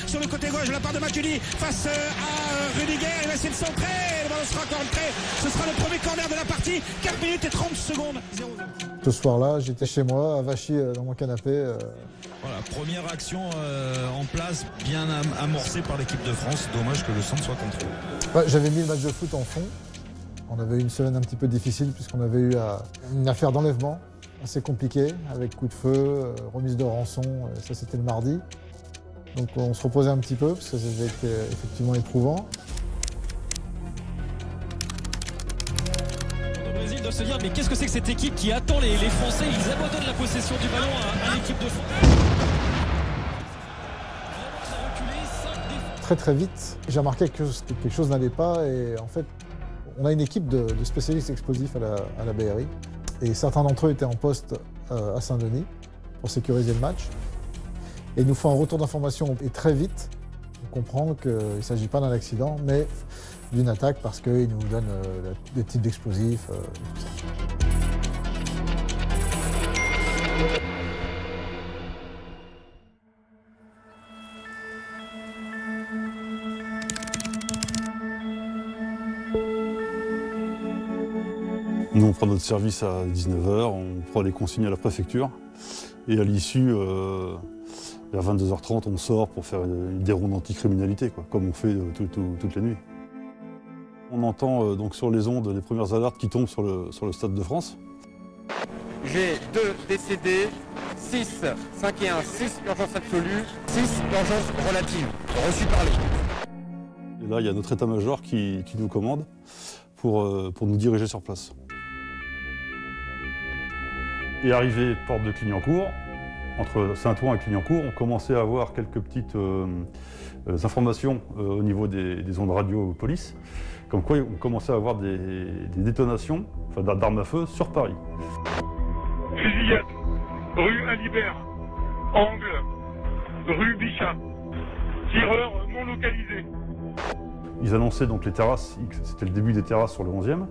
sur le côté gauche de la part de Matuidi face à Rudiger. Il va essayer de centrer. Le ballon sera encore entré. Ce sera le premier corner de la partie. 4 minutes et 30 secondes. 0-0. Ce soir-là, j'étais chez moi, à Vachy, dans mon canapé. Voilà, première action en place, bien amorcée par l'équipe de France. Dommage que le centre soit contrôlé. Ouais, j'avais mis le match de foot en fond. On avait eu une semaine un petit peu difficile puisqu'on avait eu une affaire d'enlèvement assez compliquée avec coup de feu, remise de rançon, ça c'était le mardi. Donc on se reposait un petit peu parce que ça avait été effectivement éprouvant. Le Brésil doit se dire mais qu'est-ce que c'est que cette équipe qui attend les Français? Ils abandonnent la possession du ballon à l'équipe de France. Très vite, j'ai remarqué que quelque chose n'allait pas et en fait on a une équipe de spécialistes explosifs à la BRI et certains d'entre eux étaient en poste à Saint-Denis pour sécuriser le match. Et ils nous font un retour d'information et très vite, on comprend qu'il ne s'agit pas d'un accident, mais d'une attaque parce qu'ils nous donnent des types d'explosifs et tout ça. Nous, on prend notre service à 19h, on prend les consignes à la préfecture et à l'issue, vers 22h30, on sort pour faire des rondes anticriminalité, comme on fait toutes les nuits. On entend donc sur les ondes les premières alertes qui tombent sur le Stade de France. J'ai 2 décédés, 6, 5 et 1, 6 urgences absolues, 6 urgences relatives, reçu par les. Et là, il y a notre état-major qui nous commande pour nous diriger sur place. Et arrivé porte de Clignancourt, entre Saint-Ouen et Clignancourt, on commençait à avoir quelques petites informations au niveau des ondes radio police, comme quoi on commençait à avoir des détonations d'armes à feu sur Paris. Fusillade, rue Alibert, angle, rue Bichat, tireur non localisé. Ils annonçaient donc les terrasses, c'était le début des terrasses sur le 11e,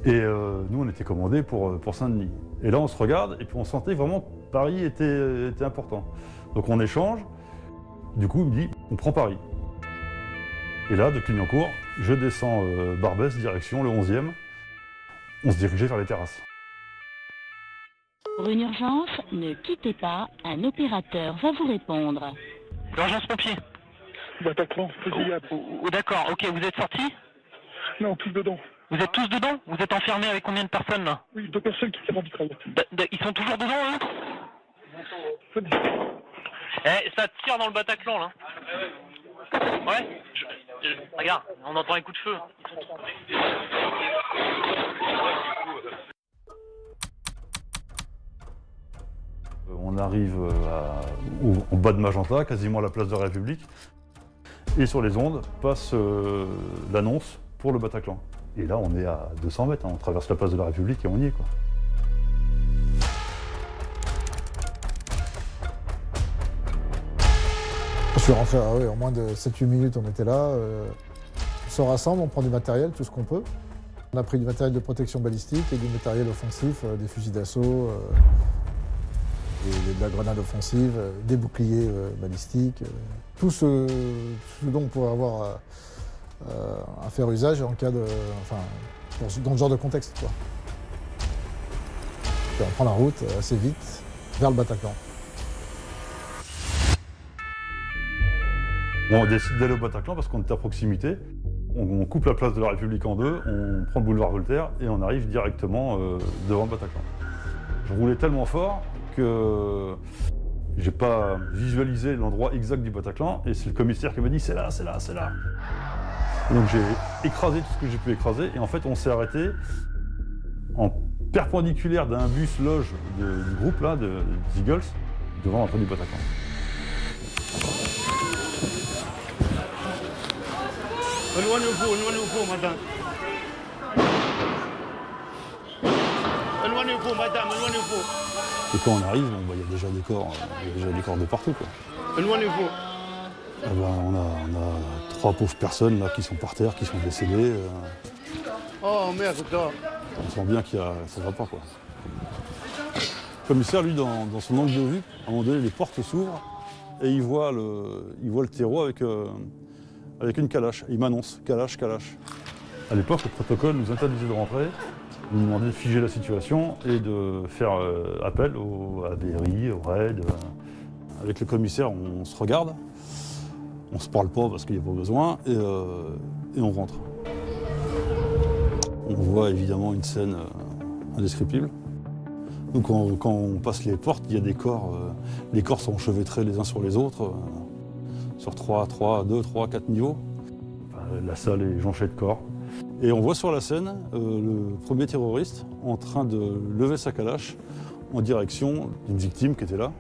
et nous on était commandés pour Saint-Denis. Et là on se regarde et puis on sentait vraiment que Paris était important. Donc on échange, du coup il me dit on prend Paris. Et là de Clignancourt, je descends Barbès, direction le 11e, on se dirigeait vers les terrasses. Pour une urgence, ne quittez pas, un opérateur va vous répondre. Urgence pompier. Bataclan, fusillade. Oh, d'accord, ok, vous êtes sortis? Non, tous dedans. Vous êtes tous dedans? Vous êtes enfermés avec combien de personnes là? Oui, 2 personnes qui sont du travail. Ils sont toujours dedans, eux? Ça tire dans le Bataclan là. Ouais. Regarde, on entend les coups de feu. On arrive au bas de Magenta, quasiment à la place de la République. Et sur les ondes passe l'annonce pour le Bataclan. Et là, on est à 200 mètres, on traverse la place de la République et on y est, quoi. Je suis rentré, en moins de 7-8 minutes, on était là. On se rassemble, on prend du matériel, tout ce qu'on peut. On a pris du matériel de protection balistique et du matériel offensif, des fusils d'assaut, de la grenade offensive, des boucliers balistiques, tout ce dont on pourrait avoir à faire usage en cas de, dans ce genre de contexte, quoi. Et on prend la route assez vite vers le Bataclan. On décide d'aller au Bataclan parce qu'on était à proximité. On coupe la place de la République en deux, on prend le boulevard Voltaire et on arrive directement devant le Bataclan. Je roulais tellement fort que j'ai pas visualisé l'endroit exact du Bataclan et c'est le commissaire qui m'a dit c'est là, c'est là, c'est là. Et donc j'ai écrasé tout ce que j'ai pu écraser et en fait on s'est arrêté en perpendiculaire d'un bus loge du groupe là, des Eagles, devant l'entrée du Bataclan. Éloignez-vous, madame. Éloignez-vous, madame, éloignez-vous. Et quand on arrive, il y a déjà des corps de partout, quoi. Éloignez-vous. On a 3 pauvres personnes là qui sont par terre, qui sont décédées. Oh merde. On sent bien ça va pas, quoi. Le commissaire, lui, dans son angle de vue, à un moment donné, les portes s'ouvrent et il voit le terreau avec une calache. Il m'annonce calache, calache. À l'époque, le protocole nous interdisait de rentrer, nous demandait de figer la situation et de faire appel à la BRI, au RAID. Avec le commissaire, on se regarde, on se parle pas parce qu'il n'y a pas besoin, et on rentre. On voit évidemment une scène indescriptible. Donc quand on passe les portes, il y a des corps. Les corps sont enchevêtrés les uns sur les autres, sur 2, 3, 4 niveaux. La salle est jonchée de corps. Et on voit sur la scène le premier terroriste en train de lever sa calache en direction d'une victime qui était là.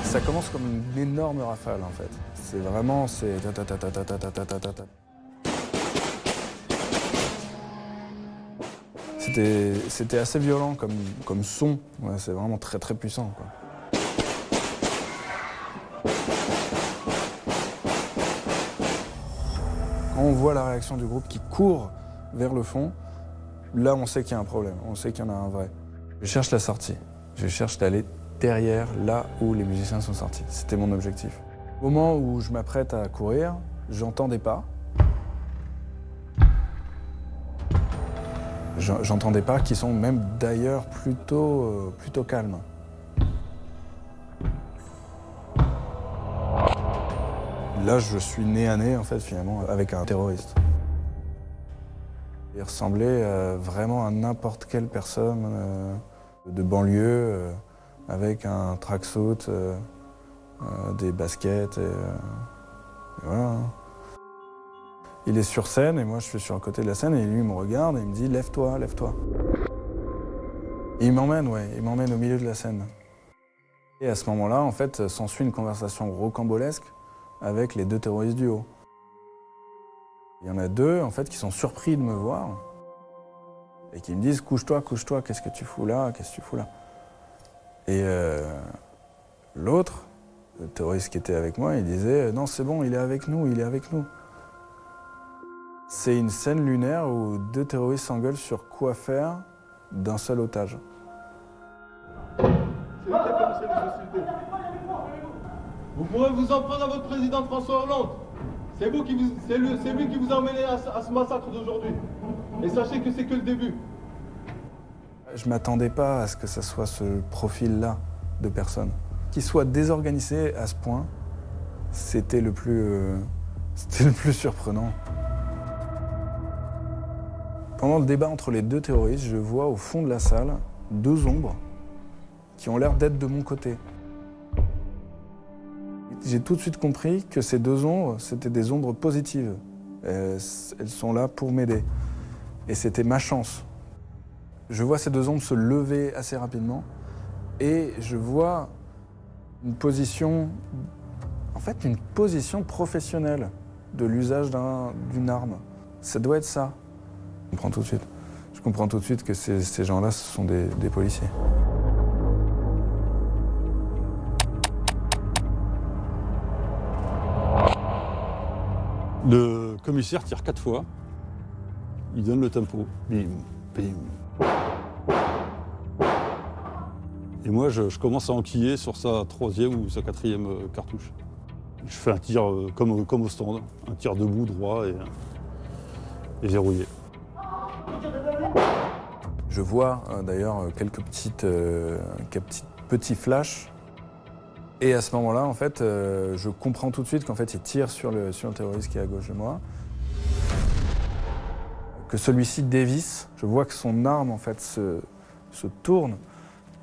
Ça commence comme une énorme rafale en fait. C'est vraiment, c'est ta ta ta ta ta ta ta ta ta ta. C'était assez violent comme son. Ouais, c'est vraiment très très puissant quoi. Quand on voit la réaction du groupe qui court vers le fond, là on sait qu'il y a un problème, on sait qu'il y en a un vrai. Je cherche la sortie, je cherche d'aller derrière, là où les musiciens sont sortis. C'était mon objectif. Au moment où je m'apprête à courir, j'entends des pas. J'entends des pas qui sont même d'ailleurs plutôt calmes. Là, je suis nez à nez, en fait, finalement, avec un terroriste. Il ressemblait vraiment à n'importe quelle personne de banlieue, avec un tracksuit, des baskets, et voilà. Il est sur scène et moi je suis sur le côté de la scène et lui il me regarde et il me dit « Lève-toi, lève-toi ». Il m'emmène, ouais, il m'emmène au milieu de la scène. Et à ce moment-là, en fait, s'ensuit une conversation rocambolesque avec les deux terroristes du haut. Il y en a deux, en fait, qui sont surpris de me voir et qui me disent « Couche-toi, couche-toi, qu'est-ce que tu fous là, qu'est-ce que tu fous là ?» Et l'autre, le terroriste qui était avec moi, il disait « Non, c'est bon, il est avec nous, il est avec nous ». C'est une scène lunaire où deux terroristes s'engueulent sur quoi faire d'un seul otage. C'est lui qui a commencé les hostilités. Vous pourrez vous en prendre à votre président François Hollande. C'est lui qui vous a emmené à ce massacre d'aujourd'hui. Et sachez que c'est que le début. Je ne m'attendais pas à ce que ça soit ce profil-là de personne. Qu'il soit désorganisé à ce point, c'était le plus surprenant. Pendant le débat entre les deux terroristes, je vois au fond de la salle deux ombres qui ont l'air d'être de mon côté. J'ai tout de suite compris que ces deux ombres, c'était des ombres positives. Elles sont là pour m'aider. Et c'était ma chance. Je vois ces deux ombres se lever assez rapidement et je vois une position, en fait une position professionnelle de l'usage d'une arme. Ça doit être ça. Je comprends tout de suite. Je comprends tout de suite que ces gens-là, ce sont des policiers. Le commissaire tire 4 fois. Il donne le tempo. Bim, bim. Et moi, je commence à enquiller sur sa 3e ou sa 4e cartouche. Je fais un tir comme au stand, un tir debout, droit et verrouillé. Je vois d'ailleurs quelques petits flashs. Et à ce moment-là, en fait, je comprends tout de suite qu'en fait, il tire sur le terroriste qui est à gauche de moi. Que celui-ci dévisse. Je vois que son arme, en fait, se tourne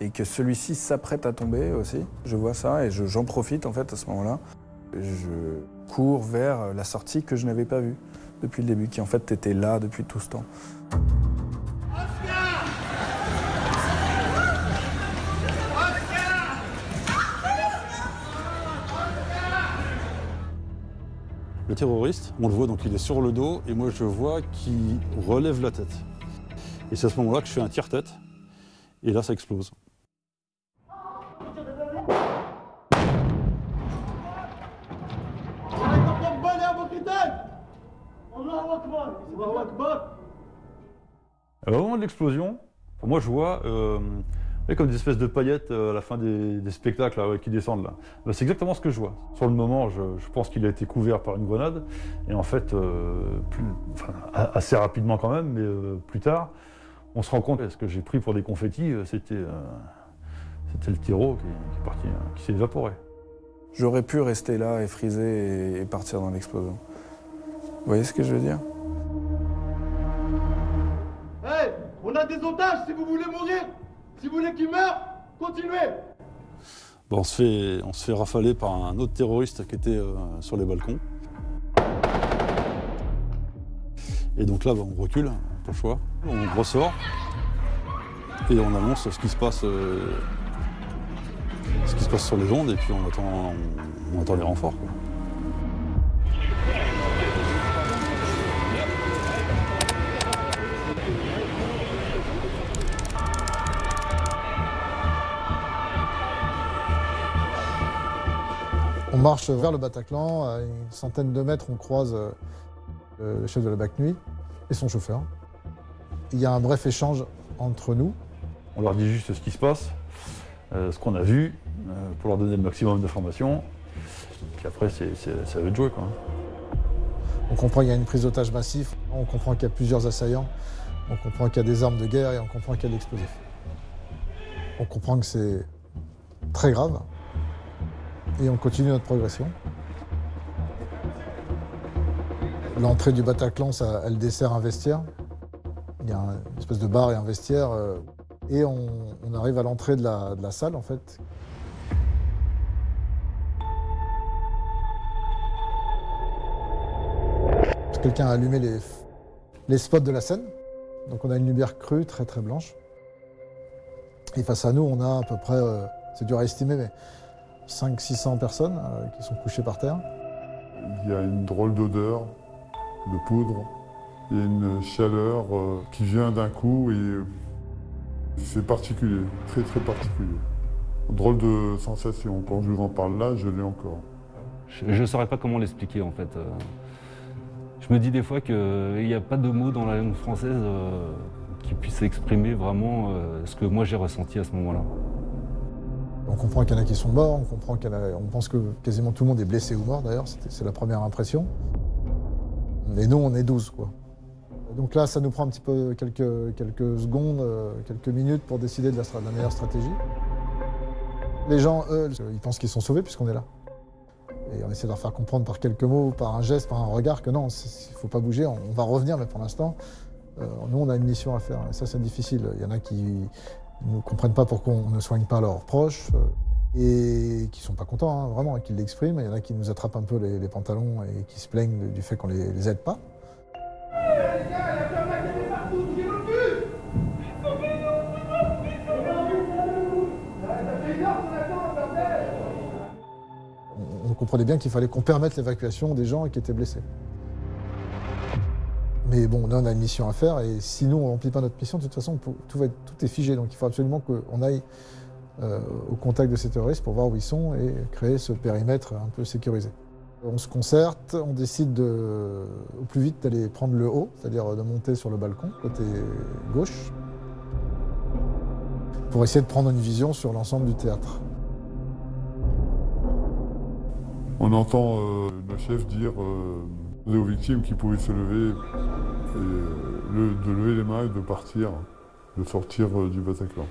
et que celui-ci s'apprête à tomber aussi. Je vois ça et j'en profite, en fait, à ce moment-là. Je cours vers la sortie que je n'avais pas vue depuis le début, qui, en fait, était là depuis tout ce temps. Le terroriste, on le voit, donc il est sur le dos, et moi je vois qu'il relève la tête. Et c'est à ce moment-là que je fais un tire-tête, et là ça explose. Au moment de l'explosion, moi je vois comme des espèces de paillettes à la fin des spectacles là, qui descendent là. Ben, c'est exactement ce que je vois. Sur le moment, je pense qu'il a été couvert par une grenade. Et en fait, assez rapidement quand même, mais plus tard, on se rend compte que ce que j'ai pris pour des confettis, c'était le tiro qui est parti, qui s'est évaporé. J'aurais pu rester là et friser et partir dans l'explosion. Vous voyez ce que je veux dire? Hey, on a des otages si vous voulez mourir. Si vous voulez qu'ils meurent, continuez. Bon, on se fait rafaler par un autre terroriste qui était sur les balcons. Et donc là, on recule, pas le choix. On ressort et on annonce ce qui se passe sur les ondes et puis on attend les renforts, quoi. On marche vers le Bataclan, à une centaine de mètres, on croise le chef de la BAC Nuit et son chauffeur. Il y a un bref échange entre nous. On leur dit juste ce qui se passe, ce qu'on a vu, pour leur donner le maximum d'informations. Puis après, c'est à eux de jouer, quoi. On comprend qu'il y a une prise d'otage massive, on comprend qu'il y a plusieurs assaillants, on comprend qu'il y a des armes de guerre et on comprend qu'il y a de l'explosif. On comprend que c'est très grave. Et on continue notre progression. L'entrée du Bataclan, elle dessert un vestiaire. Il y a une espèce de bar et un vestiaire. Et on arrive à l'entrée de la salle, en fait. Quelqu'un a allumé les spots de la scène. Donc on a une lumière crue, très très blanche. Et face à nous, on a à peu près, c'est dur à estimer, mais 500-600 personnes qui sont couchées par terre. Il y a une drôle d'odeur de poudre. Il y a une chaleur qui vient d'un coup et c'est particulier, très très particulier. Drôle de sensation. Quand je vous en parle là, je l'ai encore. Je ne saurais pas comment l'expliquer en fait. Je me dis des fois qu'il n'y a pas de mots dans la langue française qui puissent exprimer vraiment ce que moi j'ai ressenti à ce moment-là. On comprend qu'il y en a qui sont morts, on pense que quasiment tout le monde est blessé ou mort d'ailleurs, c'est la première impression. Et nous, on est 12, quoi. Donc là, ça nous prend un petit peu quelques secondes, quelques minutes pour décider de la meilleure stratégie. Les gens, eux, ils pensent qu'ils sont sauvés puisqu'on est là. Et on essaie de leur faire comprendre par quelques mots, par un geste, par un regard que non, il ne faut pas bouger, on va revenir, mais pour l'instant, nous, on a une mission à faire. Et ça, c'est difficile. Il y en a qui ne comprennent pas pourquoi on ne soigne pas leurs proches et qui ne sont pas contents, hein, vraiment, et qui l'expriment. Il y en a qui nous attrapent un peu les pantalons et qui se plaignent du fait qu'on ne les aide pas. On comprenait bien qu'il fallait qu'on permette l'évacuation des gens qui étaient blessés. Mais bon, là, on a une mission à faire et si nous, on ne remplit pas notre mission, de toute façon, tout est figé. Donc il faut absolument qu'on aille au contact de ces terroristes pour voir où ils sont et créer ce périmètre un peu sécurisé. On se concerte, on décide au plus vite d'aller prendre le haut, c'est-à-dire de monter sur le balcon, côté gauche, pour essayer de prendre une vision sur l'ensemble du théâtre. On entend le chef dire aux victimes qui pouvaient se lever, de lever les mains et de partir, de sortir du Bataclan.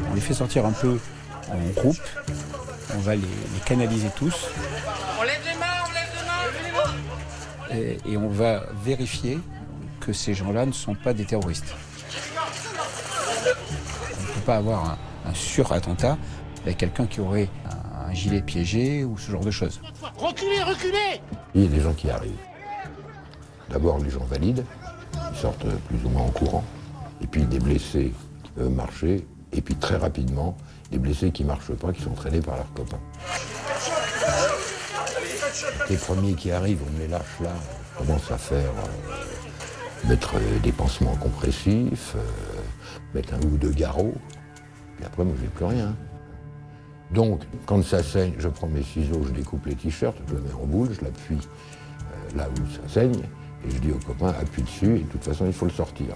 On les fait sortir un peu en groupe, on va les canaliser tous. On lève les mains, et on va vérifier que ces gens-là ne sont pas des terroristes. On ne peut pas avoir un surattentat avec quelqu'un qui aurait un gilet piégé ou ce genre de choses. Reculez, reculez! Il y a des gens qui arrivent. D'abord les gens valides, ils sortent plus ou moins en courant. Et puis des blessés qui peuvent marcher. Et puis très rapidement, des blessés qui ne marchent pas, qui sont entraînés par leurs copains. Les premiers qui arrivent, on les lâche là, on commence à faire mettre des pansements compressifs, mettre un ou deux garrots, puis après moi j'ai plus rien. Donc quand ça saigne, je prends mes ciseaux, je découpe les t-shirts, je le mets en boule, je l'appuie là où ça saigne, et je dis aux copains appuie dessus, et de toute façon il faut le sortir.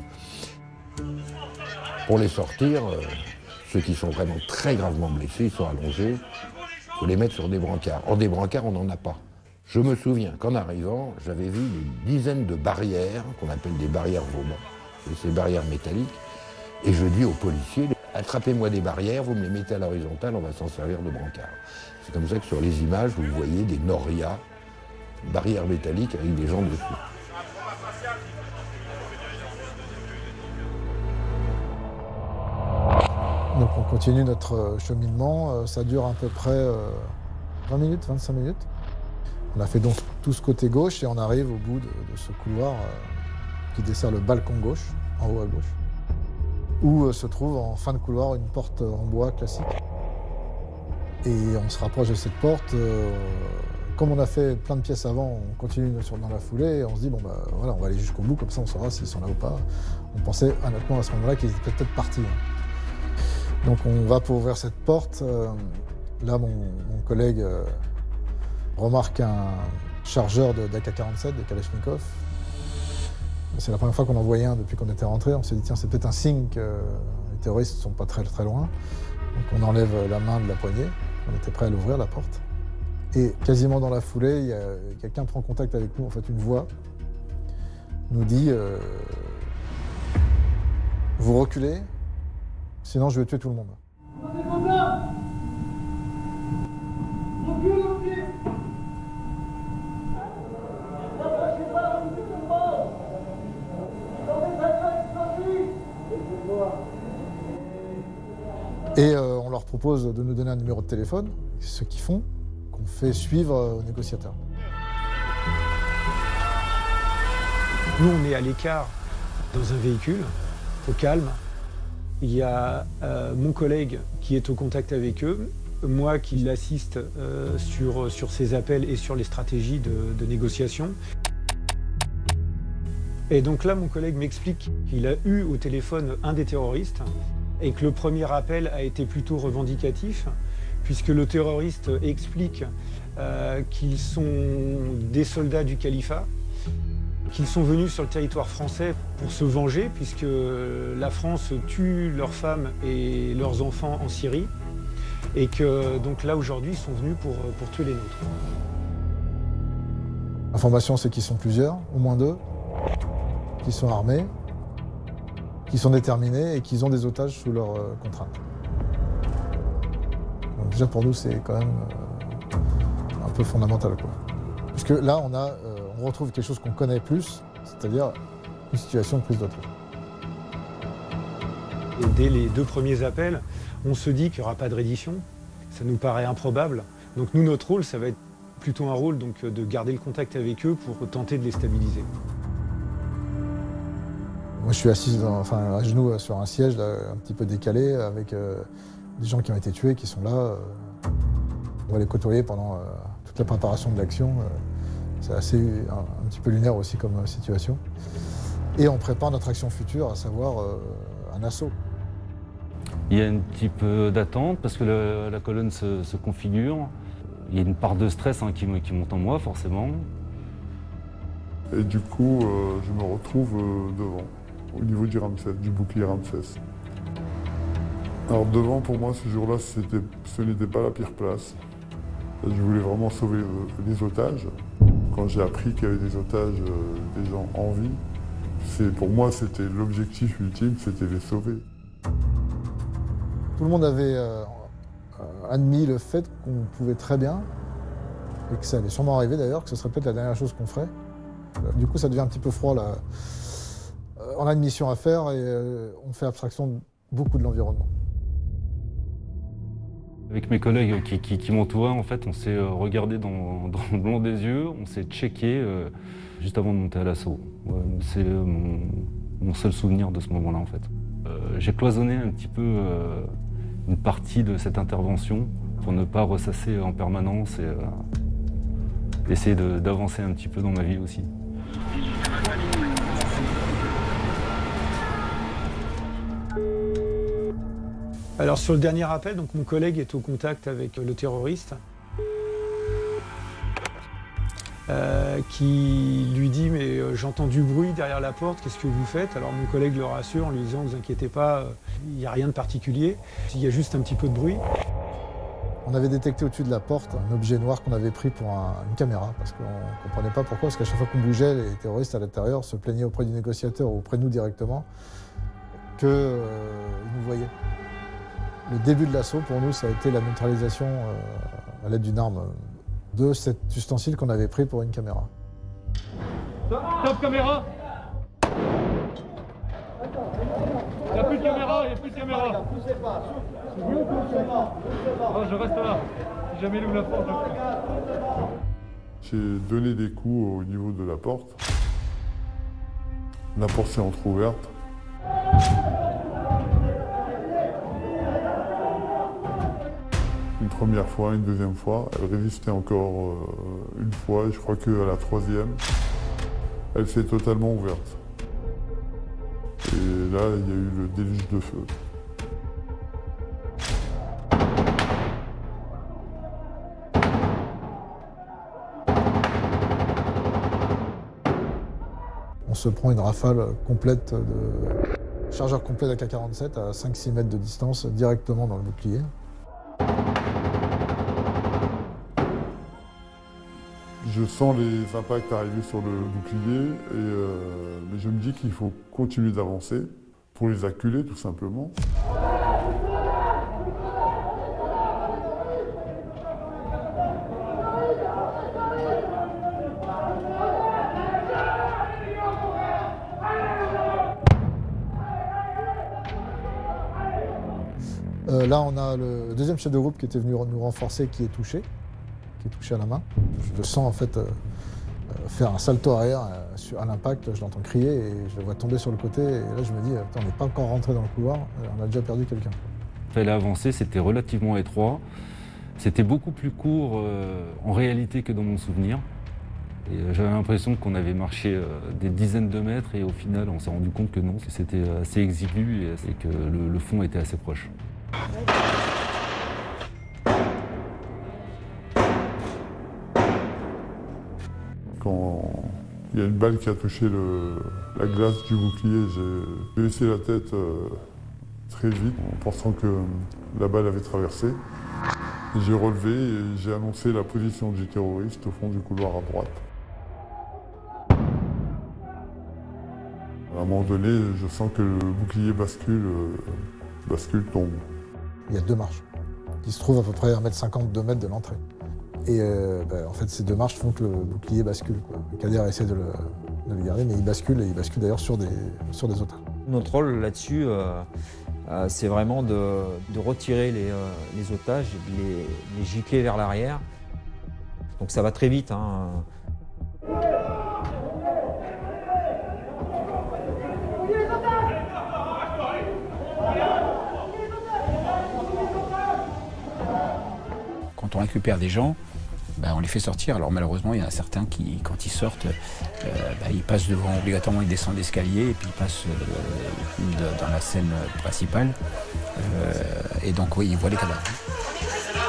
Pour les sortir, ceux qui sont vraiment très gravement blessés, ils sont allongés, il faut les mettre sur des brancards. Or des brancards on n'en a pas. Je me souviens qu'en arrivant, j'avais vu une dizaine de barrières, qu'on appelle des barrières Vauban, ces barrières métalliques, et je dis aux policiers, attrapez-moi des barrières, vous me les mettez à l'horizontale, on va s'en servir de brancard. C'est comme ça que sur les images, vous voyez des norias, barrières métalliques avec des gens dessus. Donc on continue notre cheminement, ça dure à peu près 20 minutes, 25 minutes. On a fait donc tout ce côté gauche et on arrive au bout de ce couloir qui dessert le balcon gauche, en haut à gauche, où se trouve en fin de couloir une porte en bois classique. Et on se rapproche de cette porte. Comme on a fait plein de pièces avant, on continue dans la foulée et on se dit bon bah voilà, on va aller jusqu'au bout, comme ça on saura s'ils sont là ou pas. On pensait honnêtement à ce moment-là qu'ils étaient peut-être partis. Donc on va pour ouvrir cette porte. Là mon collègue remarque un chargeur d'AK-47, de Kalachnikov. C'est la première fois qu'on en voyait un depuis qu'on était rentré. On s'est dit tiens, c'est peut-être un signe que les terroristes ne sont pas très loin. Donc on enlève la main de la poignée. On était prêt à l'ouvrir, la porte. Et quasiment dans la foulée, quelqu'un prend contact avec nous, en fait une voix nous dit vous reculez, sinon je vais tuer tout le monde. Et on leur propose de nous donner un numéro de téléphone, ce qu'ils font, qu'on fait suivre aux négociateurs. Nous, on est à l'écart dans un véhicule, au calme. Il y a mon collègue qui est au contact avec eux, moi qui l'assiste sur ces appels et sur les stratégies de négociation. Et donc là, mon collègue m'explique qu'il a eu au téléphone un des terroristes et que le premier appel a été plutôt revendicatif, puisque le terroriste explique qu'ils sont des soldats du califat, qu'ils sont venus sur le territoire français pour se venger, puisque la France tue leurs femmes et leurs enfants en Syrie, et que donc là aujourd'hui ils sont venus pour tuer les nôtres. L'information c'est qu'ils sont plusieurs, au moins 2, qui sont armés, qui sont déterminés et qu'ils ont des otages sous leur contrainte. Donc déjà pour nous c'est quand même un peu fondamental, quoi. Parce que là on retrouve quelque chose qu'on connaît plus, c'est-à-dire une situation de prise d'otage. Et dès les 2 premiers appels, on se dit qu'il n'y aura pas de reddition. Ça nous paraît improbable. Donc nous, notre rôle, ça va être plutôt un rôle donc, de garder le contact avec eux pour tenter de les stabiliser. Moi je suis assis à genoux sur un siège là, un petit peu décalé avec des gens qui ont été tués, qui sont là. On va les côtoyer pendant toute la préparation de l'action. C'est assez un petit peu lunaire aussi comme situation. Et on prépare notre action future, à savoir un assaut. Il y a un petit peu d'attente parce que la colonne se configure. Il y a une part de stress qui monte en moi, forcément. Et du coup, je me retrouve devant, au niveau du Ramsès, du bouclier Ramsès. Alors devant, pour moi, ce jour-là, ce n'était pas la pire place. Je voulais vraiment sauver les otages. Quand j'ai appris qu'il y avait des otages, des gens en vie, pour moi, c'était l'objectif ultime, c'était les sauver. Tout le monde avait admis le fait qu'on pouvait très bien, et que ça allait sûrement arriver d'ailleurs, que ce serait peut-être la dernière chose qu'on ferait. Du coup, ça devient un petit peu froid là. On a une mission à faire et on fait abstraction beaucoup de l'environnement. Avec mes collègues qui m'entouraient, en fait, on s'est regardé dans le blanc des yeux, on s'est checké juste avant de monter à l'assaut. Ouais, c'est mon seul souvenir de ce moment-là, en fait. J'ai cloisonné un petit peu une partie de cette intervention pour ne pas ressasser en permanence et essayer d'avancer un petit peu dans ma vie aussi. Alors sur le dernier appel, donc mon collègue est au contact avec le terroriste qui lui dit mais j'entends du bruit derrière la porte, qu'est-ce que vous faites? Alors mon collègue le rassure en lui disant vous inquiétez pas, il n'y a rien de particulier, il y a juste un petit peu de bruit. On avait détecté au-dessus de la porte un objet noir qu'on avait pris pour une caméra, parce qu'on ne comprenait pas pourquoi, parce qu'à chaque fois qu'on bougeait, les terroristes à l'intérieur se plaignaient auprès du négociateur ou auprès de nous directement qu'ils nous voyaient. Le début de l'assaut, pour nous, ça a été la neutralisation à l'aide d'une arme de cet ustensile qu'on avait pris pour une caméra. Top caméra. Il n'y a plus de caméra, il n'y a plus de caméra. Oh, je reste là. Si jamais il ouvre la porte, J'ai donné des coups au niveau de la porte. La porte s'est entrouverte. Une première fois, une deuxième fois. Elle résistait encore une fois. Je crois qu'à la troisième, elle s'est totalement ouverte. Et là, il y a eu le déluge de feu. On se prend une rafale complète de chargeur complet d'AK-47 à 5-6 mètres de distance directement dans le bouclier. Je sens les impacts arriver sur le bouclier, mais je me dis qu'il faut continuer d'avancer pour les acculer tout simplement. Là, on a le deuxième chef de groupe qui était venu nous renforcer, qui est touché à la main. Je le sens en fait faire un salto arrière à l'impact, je l'entends crier et je le vois tomber sur le côté. Et là, je me dis, on n'est pas encore rentré dans le couloir, on a déjà perdu quelqu'un. Il fallait avancer, c'était relativement étroit. C'était beaucoup plus court en réalité que dans mon souvenir. Et j'avais l'impression qu'on avait marché des dizaines de mètres et au final, on s'est rendu compte que non, c'était assez exigu et que le fond était assez proche. Quand il y a une balle qui a touché la glace du bouclier, j'ai baissé la tête très vite en pensant que la balle avait traversé. J'ai relevé et j'ai annoncé la position du terroriste au fond du couloir à droite. À un moment donné, je sens que le bouclier bascule, tombe. Il y a 2 marches qui se trouvent à peu près à 1,50 m, 2 mètres de l'entrée. Et en fait, ces 2 marches font que le bouclier bascule. Kader essaie de le garder, mais il bascule, et il bascule d'ailleurs sur des otages. Notre rôle là-dessus, c'est vraiment de retirer les otages, les gicler vers l'arrière. Donc ça va très vite. Quand on récupère des gens, on les fait sortir. Alors malheureusement, il y en a certains qui, quand ils sortent, ils passent devant, obligatoirement ils descendent l'escalier et puis ils passent dans la scène principale. Et donc oui, ils voient les cadavres.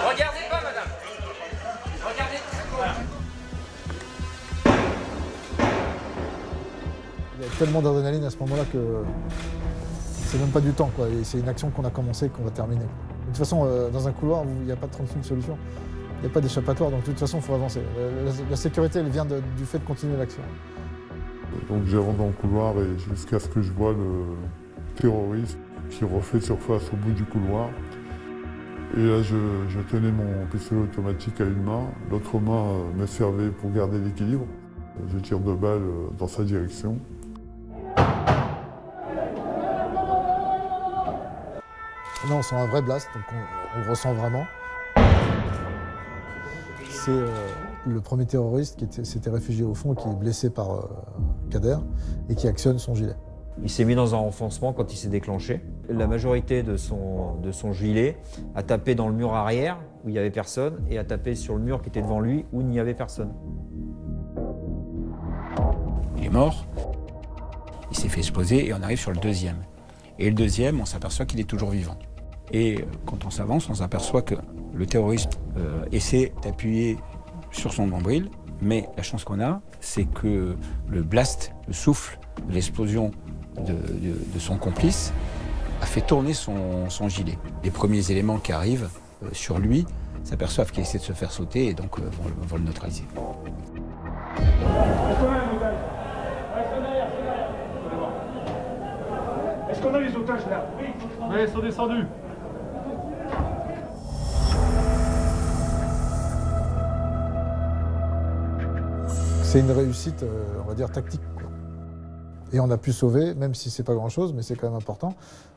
Regardez pas, madame. Regardez. Il y a tellement d'adrénaline à ce moment-là que c'est même pas du temps, quoi. Et c'est une action qu'on a commencée, qu'on va terminer. De toute façon, dans un couloir, il n'y a pas de 36 solutions. Il n'y a pas d'échappatoire, donc de toute façon, il faut avancer. La sécurité, elle vient du fait de continuer l'action. Donc j'avance dans le couloir et jusqu'à ce que je vois le terroriste qui refait surface au bout du couloir. Et là, je tenais mon pistolet automatique à une main. L'autre main me servait pour garder l'équilibre. Je tire 2 balles dans sa direction. Là, on sent un vrai blast, donc on le ressent vraiment. C'est le premier terroriste qui s'était réfugié au fond, qui est blessé par Kader et qui actionne son gilet. Il s'est mis dans un renfoncement quand il s'est déclenché. La majorité de son gilet a tapé dans le mur arrière où il n'y avait personne et a tapé sur le mur qui était devant lui où il n'y avait personne. Il est mort, il s'est fait exploser et on arrive sur le deuxième. Et le deuxième, on s'aperçoit qu'il est toujours vivant. Et quand on s'avance, on s'aperçoit que le terroriste essaie d'appuyer sur son nombril, mais la chance qu'on a, c'est que le blast, le souffle, l'explosion de son complice a fait tourner son gilet. Les premiers éléments qui arrivent sur lui s'aperçoivent qu'il essaie de se faire sauter et donc vont le neutraliser. Est-ce qu'on a les otages là? Oui, ils sont descendus. C'est une réussite, on va dire, tactique, quoi. Et on a pu sauver, même si c'est pas grand-chose, mais c'est quand même important,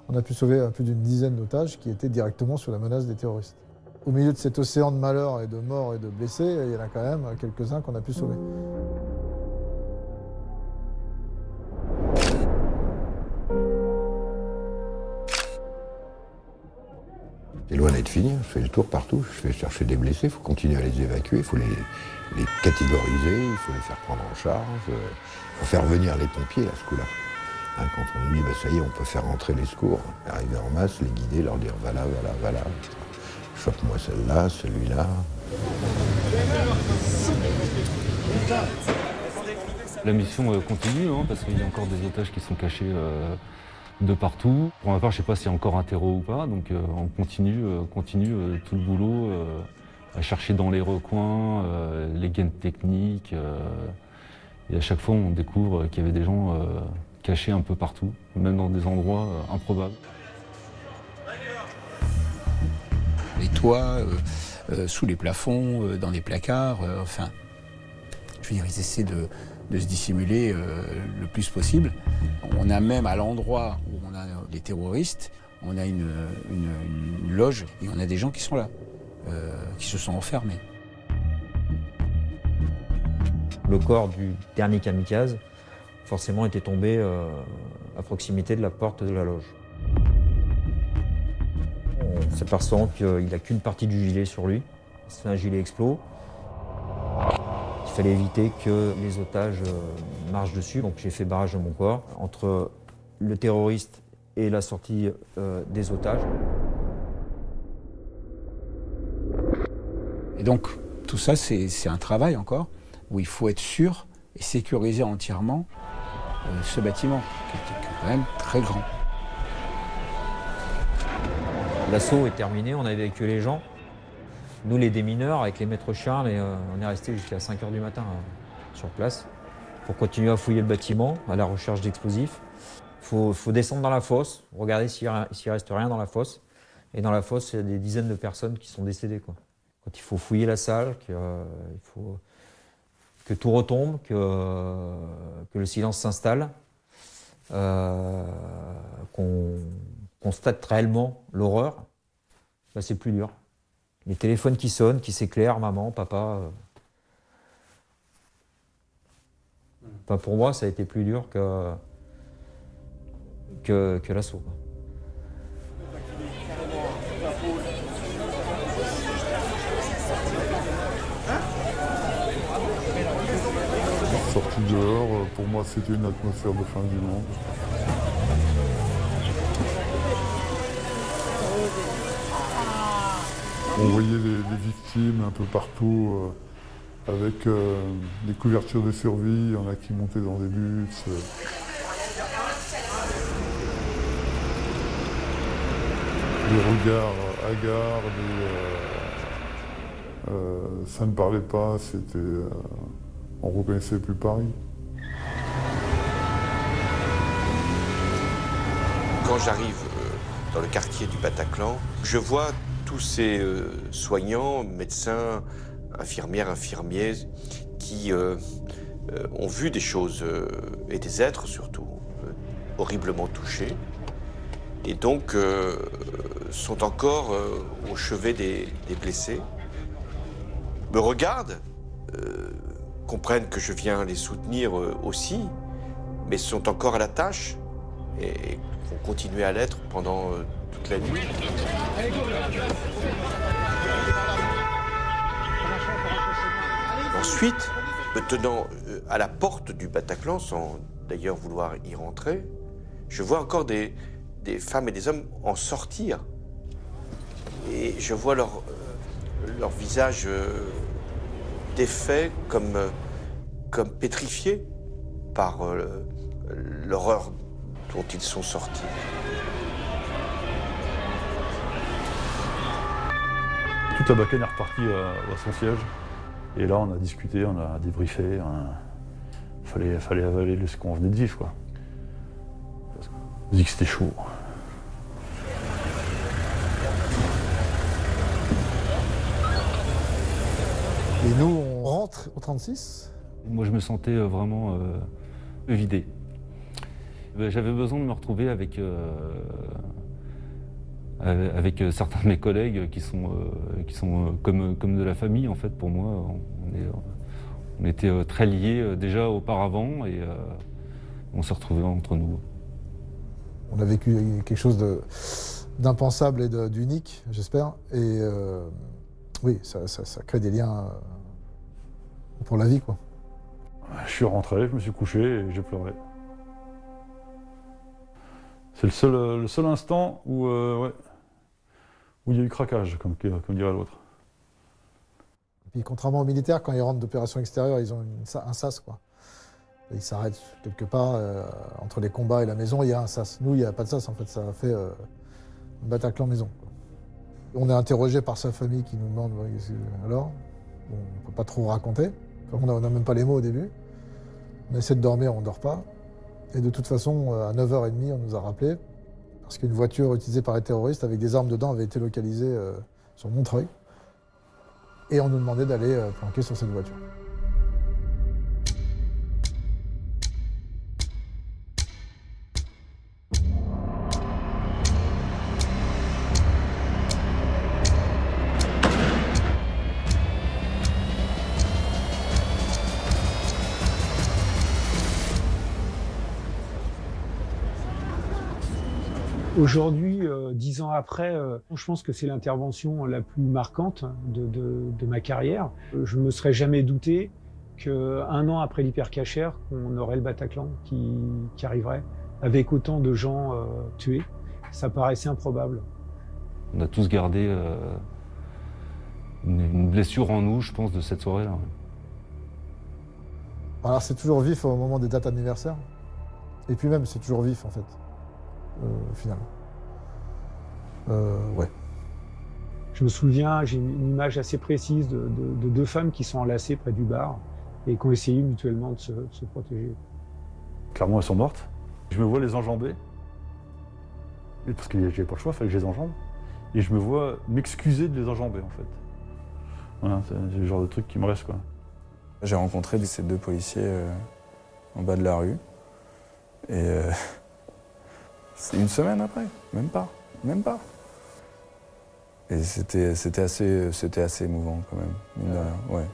on a pu sauver plus d'une dizaine d'otages qui étaient directement sous la menace des terroristes. Au milieu de cet océan de malheurs et de morts et de blessés, il y en a quand même quelques-uns qu'on a pu sauver. C'est loin d'être fini, je fais le tour partout, je vais chercher des blessés, il faut continuer à les évacuer, il faut les catégoriser, il faut les faire prendre en charge, il faut faire venir les pompiers à ce coup-là. Hein, quand on dit, bah, ça y est, on peut faire rentrer les secours, arriver en masse, les guider, leur dire, voilà, chope-moi celle-là, celui-là. La mission continue, hein, parce qu'il y a encore des otages qui sont cachés de partout. Pour ma part, je ne sais pas s'il y a encore un terreau ou pas, donc on continue tout le boulot à chercher dans les recoins les gaines techniques. Et à chaque fois, on découvre qu'il y avait des gens cachés un peu partout, même dans des endroits improbables. Les toits, sous les plafonds, dans les placards, enfin, je veux dire, ils essaient de se dissimuler le plus possible. On a même à l'endroit où on a les terroristes, on a une loge et on a des gens qui sont là, qui se sont enfermés. Le corps du dernier kamikaze, forcément, était tombé à proximité de la porte de la loge. On s'aperçoit qu'il n'a qu'une partie du gilet sur lui. C'est un gilet explos. Il fallait éviter que les otages marchent dessus, donc j'ai fait barrage de mon corps entre le terroriste et la sortie des otages. Et donc, tout ça, c'est un travail encore, où il faut être sûr et sécuriser entièrement ce bâtiment, qui était quand même très grand. L'assaut est terminé, on a évacué les gens. Nous, les démineurs, avec les maîtres Charles, on est resté jusqu'à 5 h du matin sur place pour continuer à fouiller le bâtiment, à la recherche d'explosifs. Il faut descendre dans la fosse, regarder s'il reste rien dans la fosse. Et dans la fosse, il y a des dizaines de personnes qui sont décédées, quoi. Quand il faut fouiller la salle, il faut que tout retombe, que le silence s'installe, qu'on constate réellement l'horreur, bah, c'est plus dur. Les téléphones qui sonnent, qui s'éclairent, maman, papa. Enfin, pour moi, ça a été plus dur que l'assaut. Sorti dehors, pour moi, c'était une atmosphère de fin du monde. On voyait les victimes un peu partout, avec des couvertures de survie, il y en a qui montaient dans des bus. Des regards hagards, ça ne parlait pas, on ne reconnaissait plus Paris. Quand j'arrive dans le quartier du Bataclan, je vois tous ces soignants, médecins, infirmières, infirmiers qui ont vu des choses, et des êtres surtout, horriblement touchés, et donc sont encore au chevet des blessés, me regardent, comprennent que je viens les soutenir aussi, mais sont encore à la tâche et vont continuer à l'être pendant toute la nuit. Ensuite, me tenant à la porte du Bataclan, sans d'ailleurs vouloir y rentrer, je vois encore des femmes et des hommes en sortir et je vois leur visage défait, comme pétrifié par l'horreur dont ils sont sortis. Toute la bacane est repartie à son siège. Et là, on a discuté, on a débriefé. Fallait avaler ce qu'on venait de vivre, quoi. On dit que c'était chaud. Et nous, on rentre au 36. Moi, je me sentais vraiment vidé. J'avais besoin de me retrouver avec certains de mes collègues qui sont comme de la famille, en fait, pour moi. On était très liés déjà auparavant et on s'est retrouvés entre nous. On a vécu quelque chose d'impensable et d'unique, j'espère. Et oui, ça crée des liens pour la vie, quoi. Je suis rentré, je me suis couché et j'ai pleuré. C'est le seul instant où il y a eu craquage, comme dirait l'autre. Puis contrairement aux militaires, quand ils rentrent d'opérations extérieures, ils ont un sas, quoi. Ils s'arrêtent quelque part, entre les combats et la maison, il y a un sas. Nous, il n'y a pas de sas, en fait, ça a fait Bataclan maison, quoi. On est interrogé par sa famille qui nous demande alors, bon, on ne peut pas trop raconter, on n'a même pas les mots au début. On essaie de dormir, on ne dort pas. Et de toute façon, à 9h30, on nous a rappelé, parce qu'une voiture utilisée par les terroristes avec des armes dedans avait été localisée sur Montreuil. Et on nous demandait d'aller planquer sur cette voiture. Aujourd'hui, 10 ans après, je pense que c'est l'intervention la plus marquante de ma carrière. Je ne me serais jamais douté qu'un an après l'hypercachère, on aurait le Bataclan qui arriverait, avec autant de gens tués. Ça paraissait improbable. On a tous gardé une blessure en nous, je pense, de cette soirée-là. Alors c'est toujours vif au moment des dates anniversaires. Et puis même, c'est toujours vif, en fait. Finalement. Ouais. Je me souviens, j'ai une image assez précise de deux femmes qui sont enlacées près du bar et qui ont essayé mutuellement de se protéger. Clairement, elles sont mortes. Je me vois les enjamber. Parce que j'avais pas le choix, il fallait que je les enjambe. Et je me vois m'excuser de les enjamber, en fait. Voilà, c'est le genre de truc qui me reste, quoi. J'ai rencontré ces deux policiers en bas de la rue. Et c'est une semaine après, même pas. Et c'était assez émouvant quand même, mine de rien. Ouais,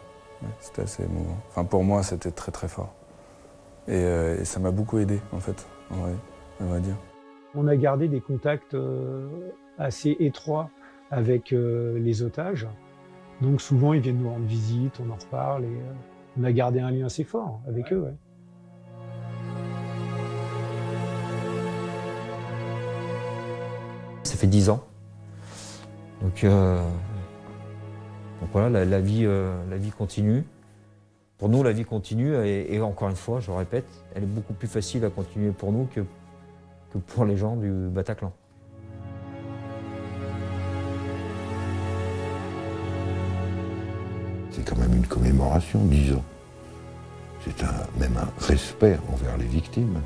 c'était assez émouvant. Enfin pour moi c'était très très fort. Et ça m'a beaucoup aidé en fait, en vrai, on va dire. On a gardé des contacts assez étroits avec les otages. Donc souvent ils viennent nous rendre visite, on en reparle et on a gardé un lien assez fort avec eux. Ouais. Ça fait 10 ans. Donc voilà, la vie continue. Pour nous, la vie continue et encore une fois, je le répète, elle est beaucoup plus facile à continuer pour nous que pour les gens du Bataclan. C'est quand même une commémoration, 10 ans. C'est même un respect envers les victimes.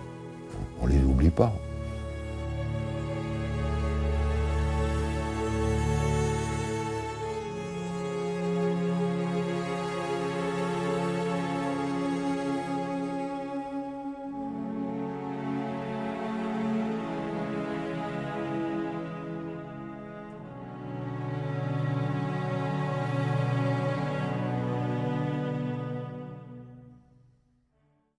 On ne les oublie pas.